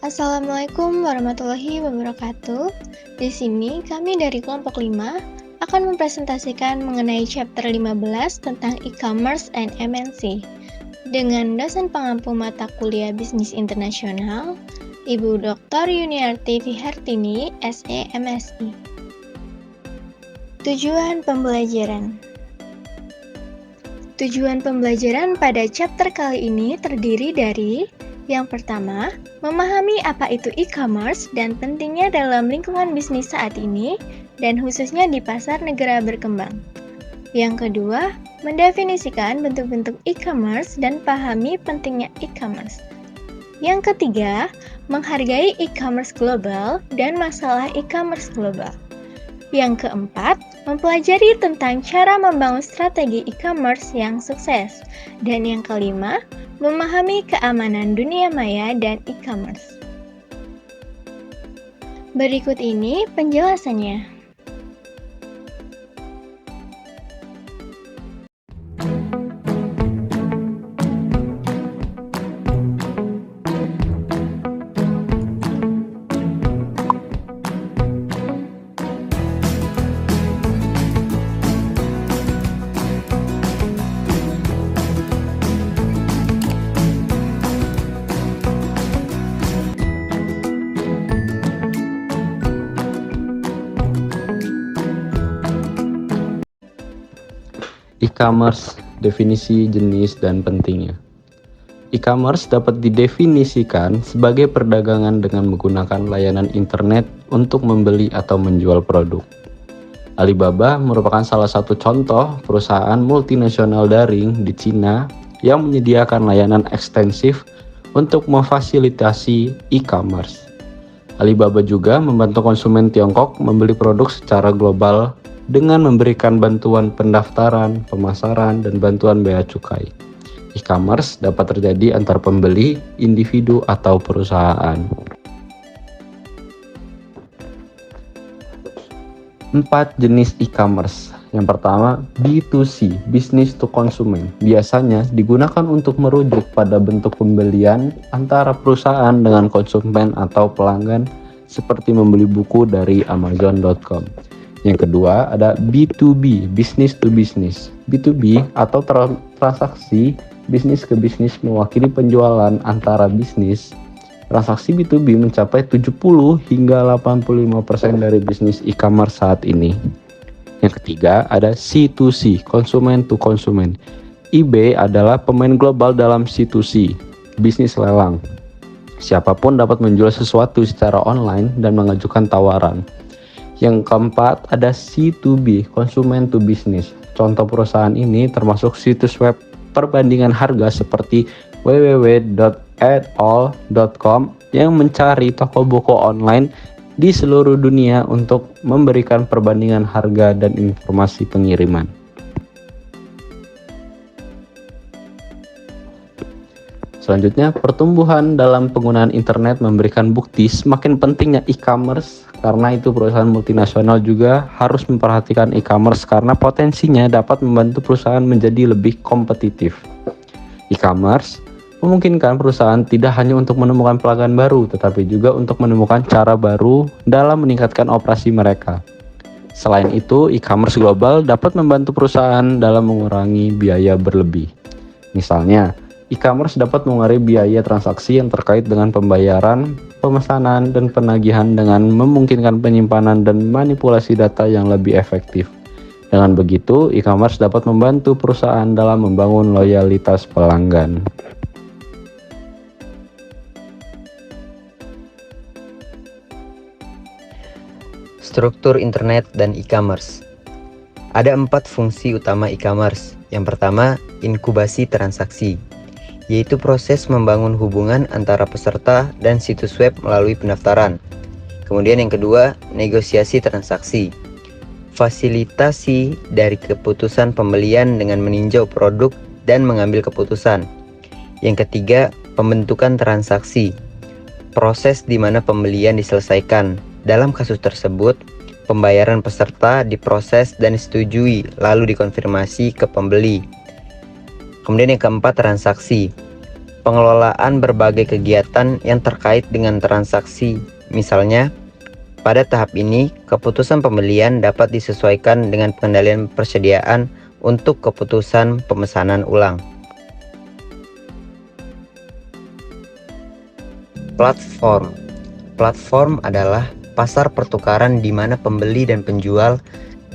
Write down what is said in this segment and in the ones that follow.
Assalamualaikum warahmatullahi wabarakatuh. Di sini kami dari kelompok 5 akan mempresentasikan mengenai chapter 15 tentang e-commerce and MNC dengan dosen pengampu mata kuliah Bisnis Internasional, Ibu Dr. Yuniarti Fihartini, SE MSI. Tujuan pembelajaran. Tujuan pembelajaran pada chapter kali ini terdiri dari yang pertama, memahami apa itu e-commerce dan pentingnya dalam lingkungan bisnis saat ini, dan khususnya di pasar negara berkembang. Yang kedua, mendefinisikan bentuk-bentuk e-commerce dan pahami pentingnya e-commerce. Yang ketiga, menghargai e-commerce global dan masalah e-commerce global. Yang keempat, mempelajari tentang cara membangun strategi e-commerce yang sukses. Dan yang kelima, memahami keamanan dunia maya dan e-commerce. Berikut ini penjelasannya. E-commerce, definisi, jenis, dan pentingnya. E-commerce dapat didefinisikan sebagai perdagangan dengan menggunakan layanan internet untuk membeli atau menjual produk. Alibaba merupakan salah satu contoh perusahaan multinasional daring di Cina yang menyediakan layanan ekstensif untuk memfasilitasi e-commerce. Alibaba juga membantu konsumen Tiongkok membeli produk secara global dengan memberikan bantuan pendaftaran, pemasaran, dan bantuan bea cukai. E-commerce dapat terjadi antar pembeli, individu, atau perusahaan. 4 jenis e-commerce. Yang pertama, B2C, business to consumer. Biasanya digunakan untuk merujuk pada bentuk pembelian antara perusahaan dengan konsumen atau pelanggan, seperti membeli buku dari Amazon.com. Yang kedua ada B2B, business to business. B2B atau transaksi bisnis ke bisnis mewakili penjualan antara bisnis. Transaksi B2B mencapai 70 hingga 85% dari bisnis e-commerce saat ini. Yang ketiga ada C2C, consumer to consumer. eBay adalah pemain global dalam C2C, bisnis lelang. Siapapun dapat menjual sesuatu secara online dan mengajukan tawaran. Yang keempat ada C2B, consumer to business. Contoh perusahaan ini termasuk situs web perbandingan harga seperti www.adall.com yang mencari toko buku online di seluruh dunia untuk memberikan perbandingan harga dan informasi pengiriman. Selanjutnya, pertumbuhan dalam penggunaan internet memberikan bukti semakin pentingnya e-commerce, karena itu perusahaan multinasional juga harus memperhatikan e-commerce karena potensinya dapat membantu perusahaan menjadi lebih kompetitif. E-commerce memungkinkan perusahaan tidak hanya untuk menemukan pelanggan baru, tetapi juga untuk menemukan cara baru dalam meningkatkan operasi mereka. Selain itu, e-commerce global dapat membantu perusahaan dalam mengurangi biaya berlebih. Misalnya, e-commerce dapat mengurangi biaya transaksi yang terkait dengan pembayaran, pemesanan, dan penagihan dengan memungkinkan penyimpanan dan manipulasi data yang lebih efektif. Dengan begitu, e-commerce dapat membantu perusahaan dalam membangun loyalitas pelanggan. Struktur internet dan e-commerce. Ada 4 fungsi utama e-commerce. Yang pertama, inkubasi transaksi. yaitu proses membangun hubungan antara peserta dan situs web melalui pendaftaran. Kemudian yang kedua, negosiasi transaksi. Fasilitasi dari keputusan pembelian dengan meninjau produk dan mengambil keputusan. Yang ketiga, pembentukan transaksi. Proses di mana pembelian diselesaikan. Dalam kasus tersebut, pembayaran peserta diproses dan disetujui, lalu dikonfirmasi ke pembeli. Kemudian yang keempat, transaksi. Pengelolaan berbagai kegiatan yang terkait dengan transaksi. Misalnya, pada tahap ini, keputusan pembelian dapat disesuaikan dengan pengendalian persediaan untuk keputusan pemesanan ulang. Platform. Platform adalah pasar pertukaran di mana pembeli dan penjual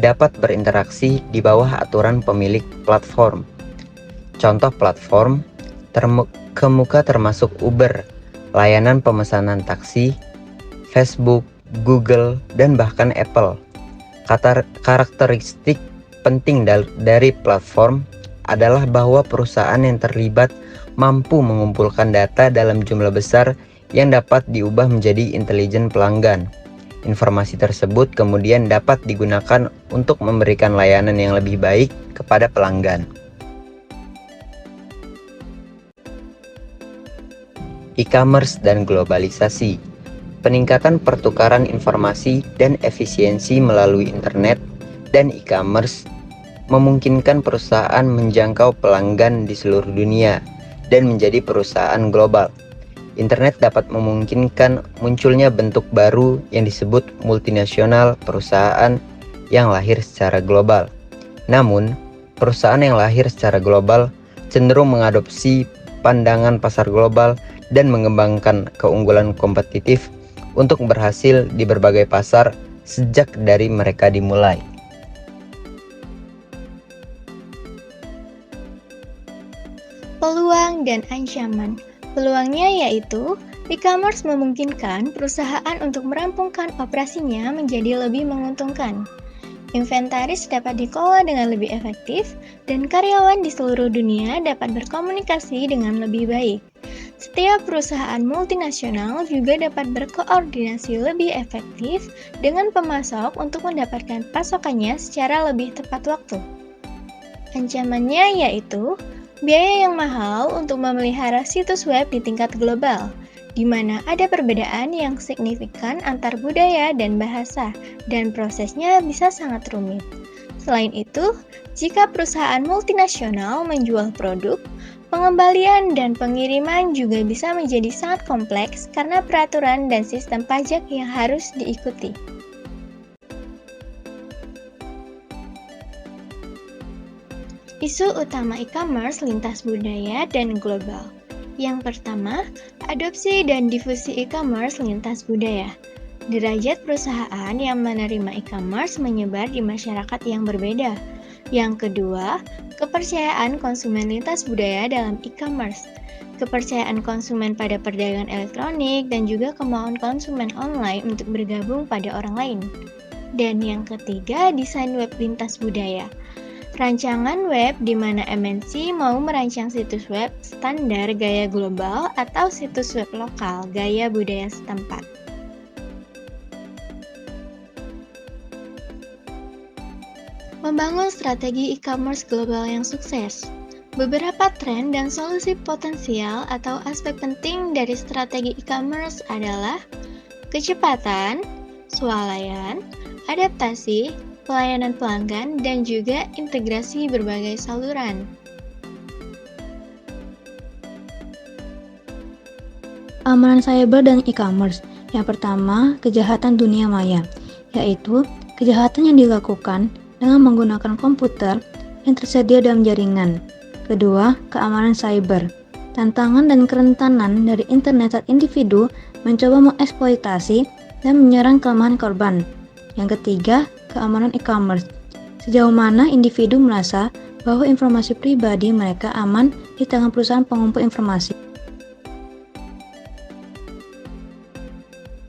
dapat berinteraksi di bawah aturan pemilik platform. Contoh platform terkemuka termasuk Uber, layanan pemesanan taksi, Facebook, Google, dan bahkan Apple. Karakteristik penting dari platform adalah bahwa perusahaan yang terlibat mampu mengumpulkan data dalam jumlah besar yang dapat diubah menjadi intelijen pelanggan. Informasi tersebut kemudian dapat digunakan untuk memberikan layanan yang lebih baik kepada pelanggan. E-commerce dan globalisasi. Peningkatan pertukaran informasi dan efisiensi melalui internet dan e-commerce memungkinkan perusahaan menjangkau pelanggan di seluruh dunia dan menjadi perusahaan global. Internet dapat memungkinkan munculnya bentuk baru yang disebut multinasional, perusahaan yang lahir secara global. Namun, perusahaan yang lahir secara global cenderung mengadopsi pandangan pasar global dan mengembangkan keunggulan kompetitif untuk berhasil di berbagai pasar sejak dari mereka dimulai. Peluang dan ancaman. Peluangnya yaitu e-commerce memungkinkan perusahaan untuk merampungkan operasinya menjadi lebih menguntungkan. Inventaris dapat dikelola dengan lebih efektif dan karyawan di seluruh dunia dapat berkomunikasi dengan lebih baik. Setiap perusahaan multinasional juga dapat berkoordinasi lebih efektif dengan pemasok untuk mendapatkan pasokannya secara lebih tepat waktu. Ancamannya yaitu biaya yang mahal untuk memelihara situs web di tingkat global, di mana ada perbedaan yang signifikan antar budaya dan bahasa, dan prosesnya bisa sangat rumit. Selain itu, jika perusahaan multinasional menjual produk, pengembalian dan pengiriman juga bisa menjadi sangat kompleks karena peraturan dan sistem pajak yang harus diikuti. Isu utama e-commerce lintas budaya dan global. Yang pertama, adopsi dan difusi e-commerce lintas budaya. Derajat perusahaan yang menerima e-commerce menyebar di masyarakat yang berbeda. Yang kedua, kepercayaan konsumen lintas budaya dalam e-commerce. Kepercayaan konsumen pada perdagangan elektronik dan juga kemauan konsumen online untuk bergabung pada orang lain. Dan yang ketiga, desain web lintas budaya. Rancangan web di mana MNC mau merancang situs web standar gaya global atau situs web lokal gaya budaya setempat. Membangun strategi e-commerce global yang sukses. Beberapa tren dan solusi potensial atau aspek penting dari strategi e-commerce adalah kecepatan, swalayan, adaptasi, pelayanan pelanggan, dan juga integrasi berbagai saluran. Amanan cyber dan e-commerce. Yang pertama, kejahatan dunia maya, yaitu kejahatan yang dilakukan dengan menggunakan komputer yang tersedia dalam jaringan. Kedua, keamanan cyber. Tantangan dan kerentanan dari internet saat individu mencoba mengeksploitasi dan menyerang kelemahan korban. Yang ketiga, keamanan e-commerce. Sejauh mana individu merasa bahwa informasi pribadi mereka aman di tangan perusahaan pengumpul informasi.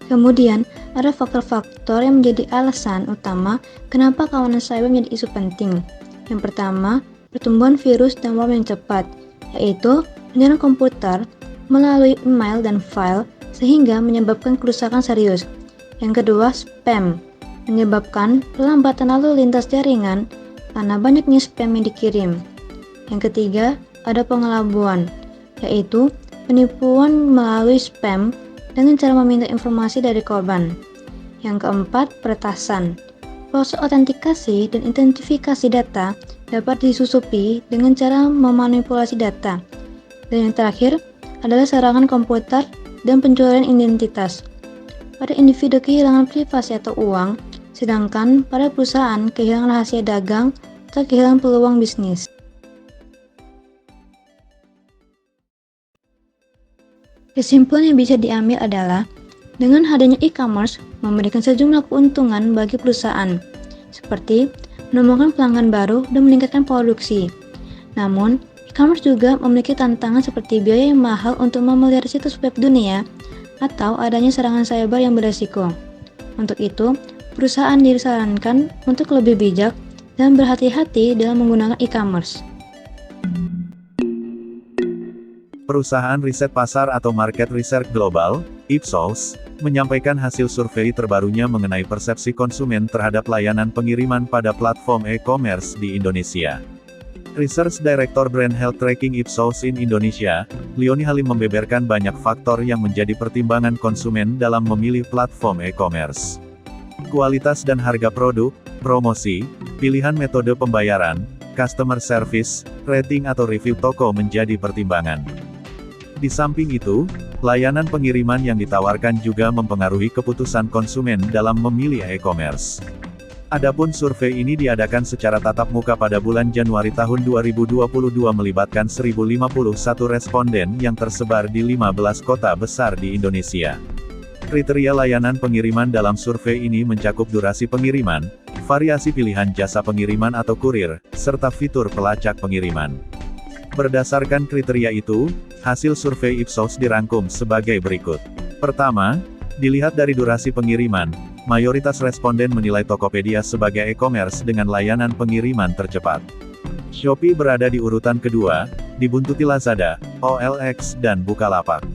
Kemudian, ada faktor-faktor yang menjadi alasan utama kenapa keamanan cyber menjadi isu penting. Yang pertama, pertumbuhan virus dan worm yang cepat, yaitu menyerang komputer melalui email dan file sehingga menyebabkan kerusakan serius. Yang kedua, spam, menyebabkan pelambatan lalu lintas jaringan karena banyaknya spam yang dikirim. Yang ketiga, ada pengelabuan, yaitu penipuan melalui spam dengan cara meminta informasi dari korban. Yang keempat, peretasan. Proses autentikasi dan identifikasi data dapat disusupi dengan cara memanipulasi data. Dan yang terakhir adalah serangan komputer dan pencurian identitas. Pada individu kehilangan privasi atau uang, sedangkan pada perusahaan kehilangan rahasia dagang atau kehilangan peluang bisnis. Kesimpulan yang bisa diambil adalah dengan hadirnya e-commerce memberikan sejumlah keuntungan bagi perusahaan, seperti menemukan pelanggan baru dan meningkatkan produksi. Namun, e-commerce juga memiliki tantangan seperti biaya yang mahal untuk memelihara situs web dunia atau adanya serangan cyber yang beresiko. Untuk itu, perusahaan disarankan untuk lebih bijak dan berhati-hati dalam menggunakan e-commerce. Perusahaan riset pasar atau market research global, Ipsos, menyampaikan hasil survei terbarunya mengenai persepsi konsumen terhadap layanan pengiriman pada platform e-commerce di Indonesia. Research Director Brand Health Tracking Ipsos in Indonesia, Leoni Halim membeberkan banyak faktor yang menjadi pertimbangan konsumen dalam memilih platform e-commerce. Kualitas dan harga produk, promosi, pilihan metode pembayaran, customer service, rating atau review toko menjadi pertimbangan. Di samping itu, layanan pengiriman yang ditawarkan juga mempengaruhi keputusan konsumen dalam memilih e-commerce. Adapun survei ini diadakan secara tatap muka pada bulan Januari tahun 2022 melibatkan 1051 responden yang tersebar di 15 kota besar di Indonesia. Kriteria layanan pengiriman dalam survei ini mencakup durasi pengiriman, variasi pilihan jasa pengiriman atau kurir, serta fitur pelacak pengiriman. Berdasarkan kriteria itu, hasil survei Ipsos dirangkum sebagai berikut. Pertama, dilihat dari durasi pengiriman, mayoritas responden menilai Tokopedia sebagai e-commerce dengan layanan pengiriman tercepat. Shopee berada di urutan kedua, dibuntuti Lazada, OLX, dan Bukalapak.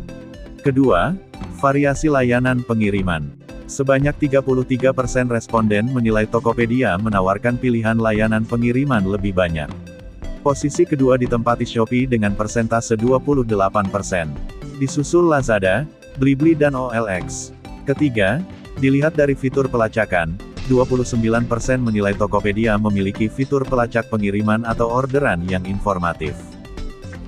Kedua, variasi layanan pengiriman. Sebanyak 33% responden menilai Tokopedia menawarkan pilihan layanan pengiriman lebih banyak. Posisi kedua ditempati Shopee dengan persentase 28%. Disusul Lazada, Blibli dan OLX. Ketiga, dilihat dari fitur pelacakan, 29% menilai Tokopedia memiliki fitur pelacak pengiriman atau orderan yang informatif.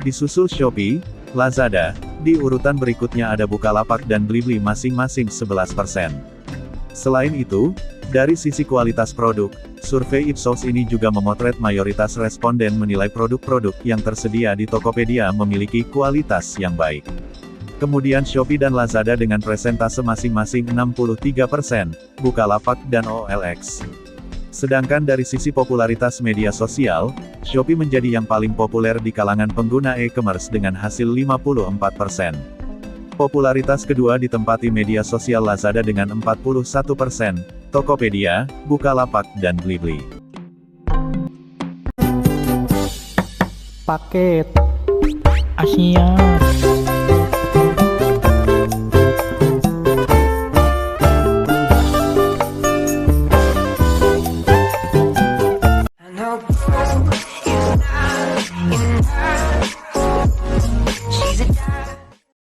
Disusul Shopee, Lazada, di urutan berikutnya ada Bukalapak dan Blibli masing-masing 11%. Selain itu, dari sisi kualitas produk, survei Ipsos ini juga memotret mayoritas responden menilai produk-produk yang tersedia di Tokopedia memiliki kualitas yang baik. Kemudian Shopee dan Lazada dengan presentase masing-masing 63%, Bukalapak dan OLX. Sedangkan dari sisi popularitas media sosial, Shopee menjadi yang paling populer di kalangan pengguna e-commerce dengan hasil 54%. Popularitas kedua ditempati media sosial Lazada dengan 41%, Tokopedia, Bukalapak, dan Blibli. Paket Asia.